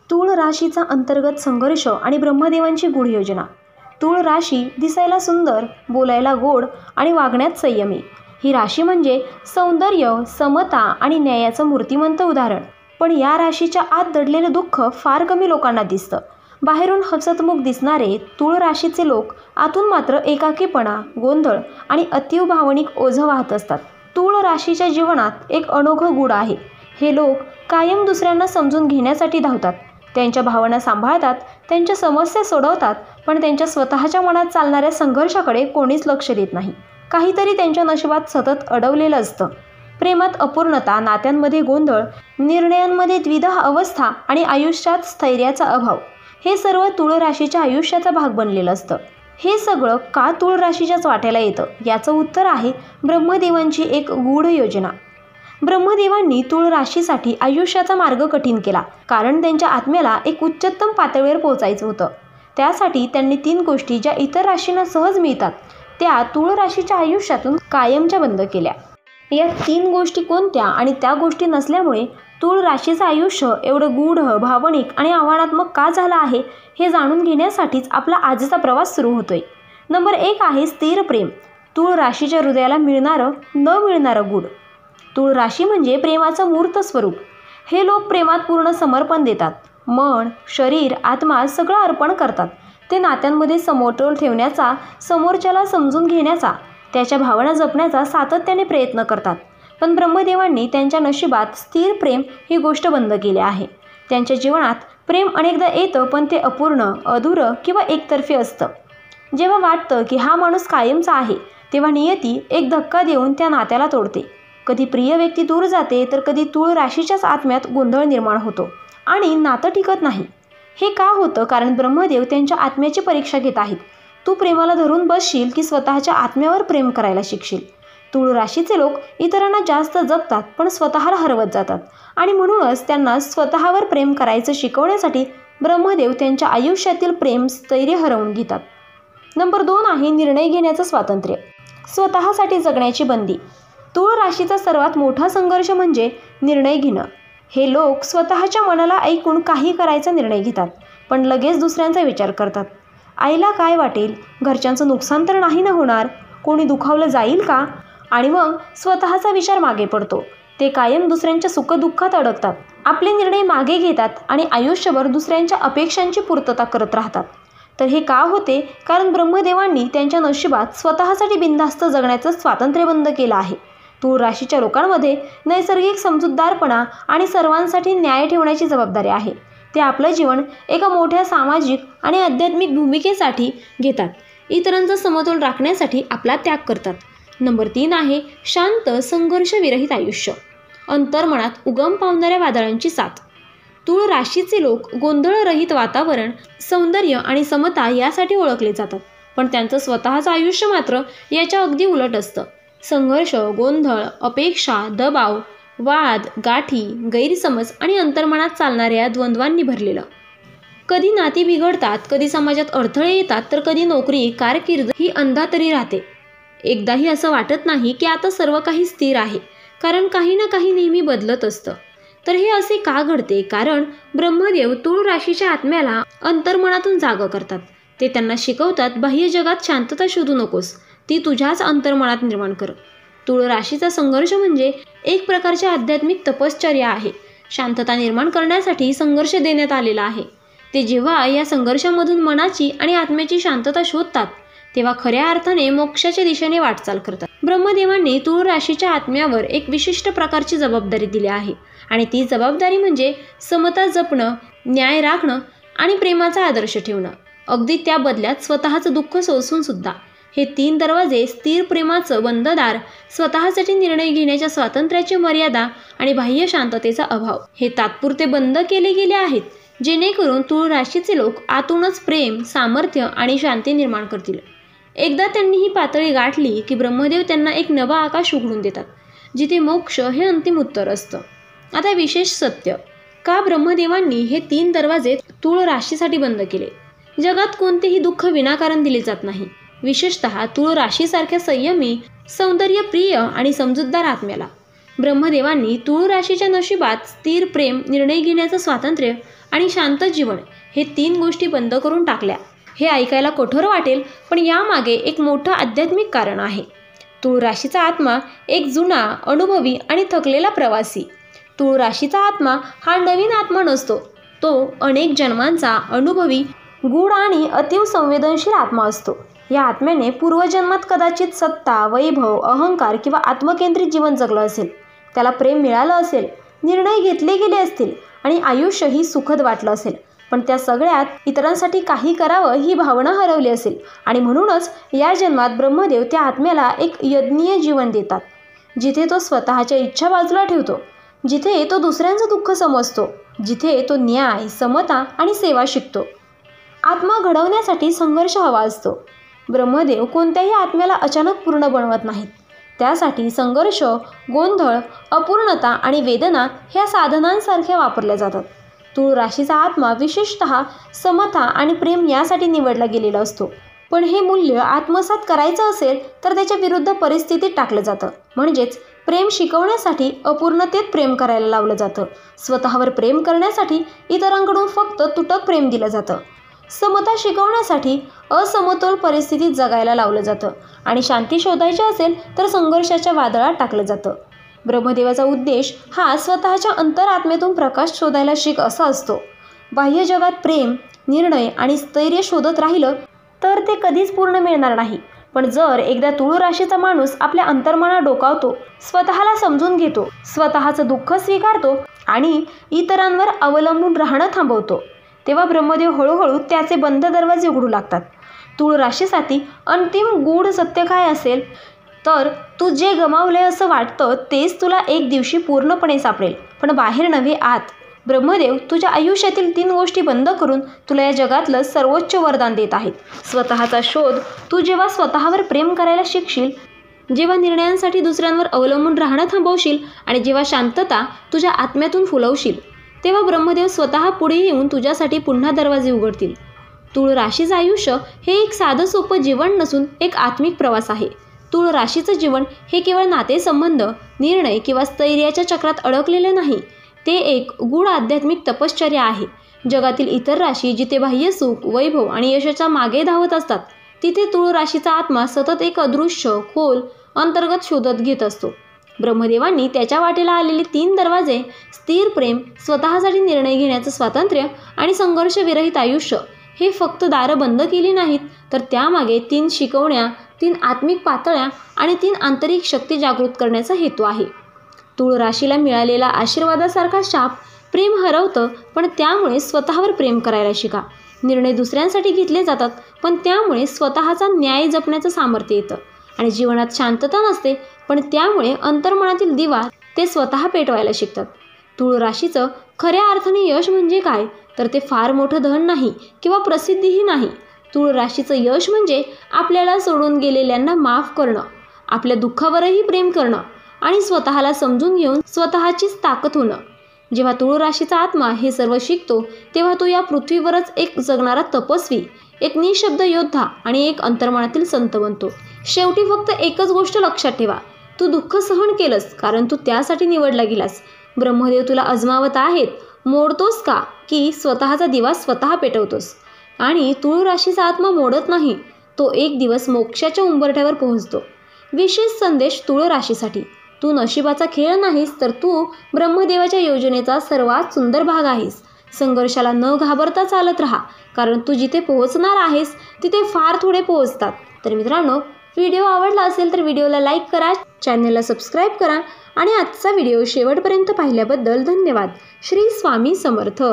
तूळ राशीचा अंतर्गत संघर्ष आणि ब्रह्मदेवांची गूढ योजना. तूळ राशी दिसायला सुंदर, बोलायला गोड आणि वागण्यात संयमी. ही राशी म्हणजे सौंदर्य, समता आणि न्यायाचं मूर्तिमंत उदाहरण. पण या राशीच्या आत दडलेलं दुःख फार कमी लोकांना दिसतं. बाहेरून हसतमुख दिसणारे तूळ राशीचे लोक आतून मात्र एकाकीपणा, गोंधळ आणि अतीव भावनिक ओझं वाहत असतात. तूळ राशीच्या जीवनात एक अनोखं गूढ आहे. हे लोक कायम दुसऱ्यांना समजून घेण्यासाठी धावतात. त्यांच्या भावना सांभाळतात, त्यांच्या समस्या सोडवतात, पण त्यांच्या स्वतःच्या मनात चालणाऱ्या संघर्षाकडे कोणीच लक्ष देत नाही. काहीतरी त्यांच्या नशिबात सतत अडवलेलं असतं. प्रेमात अपूर्णता, नात्यांमध्ये गोंधळ, निर्णयांमध्ये द्विधा अवस्था आणि आयुष्यात स्थैर्याचा अभाव हे सर्व तूळ राशीच्या आयुष्याचा भाग बनलेलं असतं. हे सगळं का तूळ राशीच्याच वाट्याला येतं याचं उत्तर आहे ब्रह्मदेवांची एक गूढ योजना. ब्रह्मदेवांनी तूळ राशीसाठी आयुष्याचा मार्ग कठीण केला, कारण त्यांच्या आत्म्याला एक उच्चतम पातळीवर पोहोचायचं होतं. त्यासाठी त्यांनी 3 गोष्टी ज्या इतर राशींना सहज मिळतात त्या तूळ राशीच्या आयुष्यातून कायमच्या बंद केल्या. या 3 गोष्टी कोणत्या आणि त्या गोष्टी नसल्यामुळे तूळ राशीचं आयुष्य एवढं गूढ, भावनिक आणि आव्हानात्मक का झालं आहे हे जाणून घेण्यासाठीच आपला आजचा प्रवास सुरू होतोय. नंबर 1 आहे स्थिर प्रेम. तूळ राशीच्या हृदयाला मिळणारं न मिळणारं गूढ. तूळ राशी म्हणजे प्रेमाचं मूर्त स्वरूप. हे लोक प्रेमात पूर्ण समर्पण देतात. मन, शरीर, आत्मा सगळं अर्पण करतात. ते नात्यांमध्ये समतोल ठेवण्याचा, समोरच्याला समजून घेण्याचा, त्याच्या भावना जपण्याचा सातत्याने प्रयत्न करतात. पण ब्रह्मदेवांनी त्यांच्या नशिबात स्थिर प्रेम ही गोष्ट बंद केली आहे. त्यांच्या जीवनात प्रेम अनेकदा येतं, पण ते अपूर्ण, अधुरं किंवा एकतर्फी असतं. जेव्हा वाटतं की हा माणूस कायमचा आहे, तेव्हा नियती एक धक्का देऊन त्या नात्याला तोडते. कधी प्रिय व्यक्ती दूर जाते, तर कधी तूळ राशीच्याच आत्म्यात गोंधळ निर्माण होतो आणि नातं टिकत नाही. हे का होतं? कारण ब्रह्मदेव त्यांच्या आत्म्याची परीक्षा घेत आहेत. तू प्रेमाला धरून बसशील की स्वतःच्या आत्म्यावर प्रेम करायला शिकशील. तूळ राशीचे लोक इतरांना जास्त जगतात, पण स्वतःला हरवत जातात आणि म्हणूनच त्यांना स्वतःवर प्रेम करायचं शिकवण्यासाठी ब्रह्मदेव त्यांच्या आयुष्यातील प्रेम, स्थैर्य हरवून घेतात. नंबर 2 आहे निर्णय घेण्याचं स्वातंत्र्य. स्वतःसाठी जगण्याची बंदी. तूळ राशीचा सर्वात मोठा संघर्ष म्हणजे निर्णय घेणं. हे लोक स्वतःच्या मनाला ऐकून काही करायचा निर्णय घेतात, पण लगेच दुसऱ्यांचा विचार करतात. आईला काय वाटेल? घरच्यांचं नुकसान तर नाही ना होणार? कोणी दुखावलं जाईल का? आणि मग स्वतःचा विचार मागे पडतो. ते कायम दुसऱ्यांच्या सुखदुःखात अडकतात, आपले निर्णय मागे घेतात आणि आयुष्यभर दुसऱ्यांच्या अपेक्षांची पूर्तता करत राहतात. तर हे का होते? कारण ब्रह्मदेवांनी त्यांच्या नशिबात स्वतःसाठी बिनधास्त जगण्याचं स्वातंत्र्य बंद केलं आहे. तूळ राशीच्या लोकांमध्ये नैसर्गिक समजूतदारपणा आणि सर्वांसाठी न्याय ठेवण्याची जबाबदारी आहे. ते आपलं जीवन एका मोठ्या सामाजिक आणि आध्यात्मिक भूमिकेसाठी घेतात. इतरांचा समतोल राखण्यासाठी आपला त्याग करतात. नंबर 3 आहे शांत, संघर्षविरहित आयुष्य. अंतर्मनात उगम पावणाऱ्या वादळांची साथ. तूळ राशीचे लोक गोंधळरहित वातावरण, सौंदर्य आणि समता यासाठी ओळखले जातात, पण त्यांचं स्वतःचं आयुष्य मात्र याच्या अगदी उलट असतं. संघर्ष, गोंधळ, अपेक्षा, दबाव, वाद, गाठी, गैरसमज आणि अंतर्मनात चालणाऱ्या द्वंद्वांनी भरलेलं. कधी नाती बिघडतात, कधी समाजात अडथळे येतात, तर कधी नोकरी, कारकीर्द ही अंधातरी राहते. एकदाही असं वाटत नाही की आता सर्व काही स्थिर आहे, कारण काही ना काही नेहमी बदलत असतं. तर हे असे का घडते? कारण ब्रह्मदेव तूळ राशीच्या आत्म्याला अंतर्मनातून जागं करतात. ते त्यांना शिकवतात, बाह्य जगात शांतता शोधू नकोस, ती तुझ्याच अंतर्मनात निर्माण कर. तूळ राशीचा संघर्ष म्हणजे एक प्रकारची आध्यात्मिक तपश्चर्या आहे. शांतता निर्माण करण्यासाठी संघर्ष देण्यात आलेला आहे. ते जेव्हा या संघर्षामधून मनाची आणि आत्म्याची शांतता शोधतात, तेव्हा खऱ्या अर्थाने मोक्षाच्या दिशेने वाटचाल करतात. ब्रह्मदेवांनी तूळ राशीच्या आत्म्यावर एक विशिष्ट प्रकारची जबाबदारी दिली आहे आणि ती जबाबदारी म्हणजे समता जपणं, न्याय राखणं आणि प्रेमाचा आदर्श ठेवणं. अगदी त्या बदल्यात स्वतःचं दुःख सोसून सुद्धा. हे 3 दरवाजे, स्थिर प्रेमाचं बंधदार, स्वतःसाठी निर्णय घेण्याच्या स्वातंत्र्याची मर्यादा आणि बाह्य शांततेचा अभाव, हे तात्पुरते बंद केले गेले आहेत, जेणेकरून तूळ राशीचे लोक आतूनच प्रेम, सामर्थ्य आणि शांती निर्माण करतील. एकदा त्यांनी ही पातळी गाठली की ब्रह्मदेव त्यांना एक नवा आकाश उघडून देतात, जिथे मोक्ष हे अंतिम उत्तर असतं. आता विशेष सत्य, का ब्रह्मदेवांनी हे 3 दरवाजे तूळ राशीसाठी बंद केले? जगात कोणतेही दुःख विनाकारण दिले जात नाही, विशेषतः तूळ राशीसारख्या संयमी, सौंदर्यप्रिय आणि समजूतदार आत्म्याला. ब्रह्मदेवांनी तुळ राशीच्या नशिबात स्थिर प्रेम, निर्णय घेण्याचं स्वातंत्र्य आणि शांत जीवन हे 3 गोष्टी बंद करून टाकल्या. हे ऐकायला कठोर वाटेल, पण यामागे एक मोठं आध्यात्मिक कारण आहे. तुळ राशीचा आत्मा एक जुना, अनुभवी आणि थकलेला प्रवासी. तुळ राशीचा आत्मा हा नवीन आत्मा नसतो. तो अनेक जन्मांचा अनुभवी, गूढ आणि अतीव संवेदनशील आत्मा असतो. या आत्म्याने पूर्वजन्मात कदाचित सत्ता, वैभव, अहंकार किंवा आत्मकेंद्रित जीवन जगलं असेल. त्याला प्रेम मिळालं असेल, निर्णय घेतले गेले असतील आणि आयुष्यही सुखद वाटलं असेल. पण त्या सगळ्यात इतरांसाठी काही करावं ही भावना हरवली असेल आणि म्हणूनच या जन्मात ब्रह्मदेव त्या आत्म्याला एक यज्ञीय जीवन देतात, जिथे तो स्वतःच्या इच्छा बाजूला ठेवतो, जिथे तो दुसऱ्यांचं दुःख समजतो, जिथे तो न्याय, समता आणि सेवा शिकतो. आत्मा घडवण्यासाठी संघर्ष हवा असतो. ब्रह्मदेव कोणत्याही आत्म्याला अचानक पूर्ण बनवत नाहीत. त्यासाठी संघर्ष, गोंधळ, अपूर्णता आणि वेदना ह्या साधनांसारख्या वापरल्या जातात. तुळ राशीचा आत्मा विशेषतः समता आणि प्रेम यासाठी निवडला गेलेला असतो. पण हे मूल्य आत्मसात करायचं असेल तर त्याच्या विरुद्ध परिस्थितीत टाकलं जातं. म्हणजेच प्रेम शिकवण्यासाठी अपूर्णतेत प्रेम करायला लावलं जातं. स्वतःवर प्रेम करण्यासाठी इतरांकडून फक्त तुटक प्रेम दिलं जातं. समता शिकवण्यासाठी असमतोल परिस्थितीत जगायला लावलं जातं आणि शांती शोधायची असेल तर संघर्षाच्या वादळात टाकलं जातं. ब्रह्मदेवाचा उद्देश हा स्वतःच्या अंतरात्म्यातून प्रकाश शोधायला शिक असा असतो. बाह्य जगात प्रेम, निर्णय आणि स्थैर्य शोधत राहिलं तर ते कधीच पूर्ण मिळणार नाही. पण जर एकदा तुळ राशीचा माणूस आपल्या अंतर्मनात डोकावतो, स्वतःला समजून घेतो, स्वतःचं दुःख स्वीकारतो आणि इतरांवर अवलंबून राहणं थांबवतो, तेव्हा ब्रह्मदेव हळूहळू त्याचे बंद दरवाजे उघडू लागतात. तुळ राशीसाठी अंतिम गूढ सत्य काय असेल तर तू जे गमावले असं वाटतं तेच तुला एक दिवशी पूर्णपणे सापडेल, पण बाहेर नव्हे, आत. ब्रह्मदेव तुझ्या आयुष्यातील 3 गोष्टी बंद करून तुला या जगातलं सर्वोच्च वरदान देत आहेत. स्वतःचा शोध. तू जेव्हा स्वतःवर प्रेम करायला शिकशील, जेव्हा निर्णयांसाठी दुसऱ्यांवर अवलंबून राहणं थांबवशील आणि जेव्हा शांतता तुझ्या आत्म्यातून फुलवशील, तेव्हा ब्रह्मदेव स्वतः पुढे येऊन तुझ्यासाठी पुन्हा दरवाजे उघडतील. तुळ राशीचं आयुष्य हे एक साधं सोपं जीवन नसून एक आत्मिक प्रवास आहे. तुळ राशीचं जीवन हे केवळ नातेसंबंध, निर्णय किंवा स्थैर्याच्या चक्रात अडकलेले नाही. ते एक गूढ आध्यात्मिक तपश्चर्या आहे. जगातील इतर राशी जिथे बाह्य सुख, वैभव आणि यशाच्या मागे धावत असतात, तिथे तुळ राशीचा आत्मा सतत एक अदृश्य, खोल अंतर्गत शोधत घेत असतो. ब्रह्मदेवांनी त्याच्या वाटेला आलेले 3 दरवाजे, स्थिर प्रेम, स्वतःसाठी निर्णय घेण्याचं स्वातंत्र्य आणि संघर्षविरहित आयुष्य, हे फक्त दारं बंद केली नाहीत, तर त्यामागे 3 शिकवण्या, 3 आत्मिक पातळ्या आणि 3 आंतरिक शक्ती जागृत करण्याचा हेतू आहे. तुळ राशीला मिळालेला आशीर्वादासारखा शाप. प्रेम हरवतं, पण त्यामुळे स्वतःवर प्रेम करायला शिका. निर्णय दुसऱ्यांसाठी घेतले जातात, पण त्यामुळे स्वतःचा न्याय जपण्याचं सामर्थ्य येतं. आणि जीवनात शांतता नसते, पण त्यामुळे अंतर्मनातील दिवा ते स्वतः पेटवायला शिकतात. तुळ राशीचं खऱ्या अर्थाने यश म्हणजे काय तर ते फार मोठं धन नाही किंवा प्रसिद्धीही नाही. तुळ राशीचं यश म्हणजे आपल्याला सोडून गेलेल्यांना माफ करणं, आपल्या दुःखावरही प्रेम करणं आणि स्वतःला समजून घेऊन स्वतःचीच ताकद होणं. जेव्हा तुळ राशीचा आत्मा हे सर्व शिकतो, तेव्हा तो या पृथ्वीवरच एक जगणारा तपस्वी, एक निशब्द योद्धा आणि एक अंतर्मनातील संत बनतो. शेवटी फक्त एकच गोष्ट लक्षात ठेवा, तू दुःख सहन केलंस कारण तू त्यासाठी निवडला गेलास. ब्रह्मदेव तुला अजमावत आहेत. मोडतोस का की स्वतःचा दिवा स्वतः पेटवतोस? आणि तुळ राशीचा आत्मा मोडत नाही, तो एक दिवस मोक्षाच्या उंबरठ्यावर पोहोचतो. विशेष संदेश तुळ राशीसाठी. तू नशिबाचा खेळ नाहीस, तर तू ब्रह्मदेवाच्या योजनेचा सर्वात सुंदर भाग आहेस. संघर्षाला न घाबरता चालत राहा, कारण तू जिथे पोहोचणार आहेस तिथे फार थोडे पोहोचतात. तर मित्रांनो, व्हिडिओ आवडला असेल तर व्हिडिओला लाईक करा, चॅनलला सबस्क्राईब करा आणि आजचा व्हिडिओ शेवटपर्यंत पाहिल्याबद्दल धन्यवाद. श्री स्वामी समर्थ.